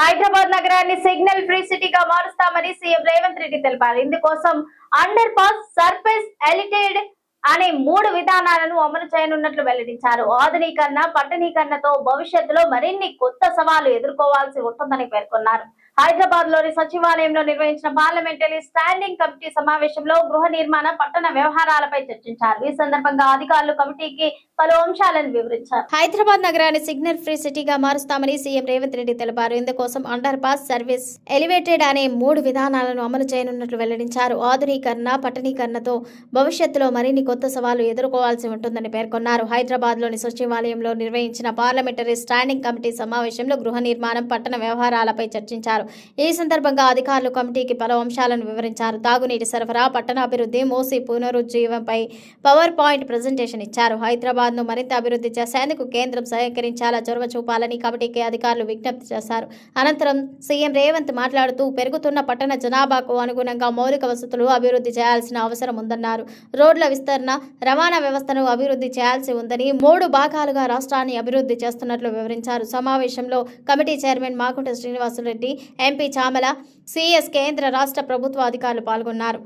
హైదరాబాద్ నగరాన్ని signal free సిటీగా మారుస్తామని CM Revanth Reddy తెలిపారు. ఇందుకోసం అండర్ పాస్, సర్ఫేస్, ఎలిటేడ్ అనే 3 విధానాలను అమలు చేయనున్నట్లు వెల్లడించారు. ఆధునీకరణ, పట్టణీకరణతో భవిష్యత్తులో మరిన్ని కొత్త సవాళ్లు ఎదుర్కోవాల్సి ఉంటుందని పేర్కొన్నారు. హైదరాబాద్ లోని సచివాలయంలో నిర్వహించిన పార్లమెంటరీ స్టాండింగ్ కమిటీ సమావేశంలో గృహ నిర్మాణ, పట్టణ వ్యవహారాలపై చర్చించారు. ఈ సందర్భంగా అధికారులు కమిటీకి పలు అంశాలను వివరించారు. హైదరాబాద్ నగరాన్ని సిగ్నల్ ఫ్రీ సిటీగా మారుస్తామని సీఎం రేవంత్ రెడ్డి తెలిపారు. ఇందుకోసం అండర్ పాస్, సర్వీస్, ఎలివేటెడ్ అనే 3 విధానాలను అమలు చేయనున్నట్లు వెల్లడించారు. ఆధునీకరణ, పట్టణీకరణతో భవిష్యత్తులో మరిన్ని కొత్త సవాళ్లు ఎదుర్కోవాల్సి ఉంటుందని పేర్కొన్నారు. హైదరాబాద్ లోని సచివాలయంలో నిర్వహించిన పార్లమెంటరీ స్టాండింగ్ కమిటీ సమావేశంలో గృహ నిర్మాణం, పట్టణ వ్యవహారాలపై చర్చించారు. ఈ సందర్భంగా అధికారులు కమిటీకి పలు అంశాలను వివరించారు. తాగునీటి సరఫరా, పట్టణాభివృద్ధి, మూసీ పునరుజ్జీవంపై పవర్ పాయింట్ ప్రజెంటేషన్ ఇచ్చారు. హైదరాబాద్ ను మరింత అభివృద్ధి చేసేందుకు కేంద్రం సహకరించాలా చొరవ చూపాలని కమిటీకి అధికారులు విజ్ఞప్తి చేశారు. అనంతరం సీఎం రేవంత్ మాట్లాడుతూ పెరుగుతున్న పట్టణ జనాభాకు అనుగుణంగా మౌలిక వసతులు అభివృద్ధి చేయాల్సిన అవసరం ఉందన్నారు. రోడ్ల విస్తరణ, రవాణా వ్యవస్థను అభివృద్ధి చేయాల్సి ఉందని 3 భాగాలుగా రాష్ట్రాన్ని అభివృద్ధి చేస్తున్నట్లు వివరించారు. సమావేశంలో committee chairman Magunta Srinivasulu Reddy, MP Chamala, CS, కేంద్ర రాష్ట్ర ప్రభుత్వ అధికారులు పాల్గొన్నారు.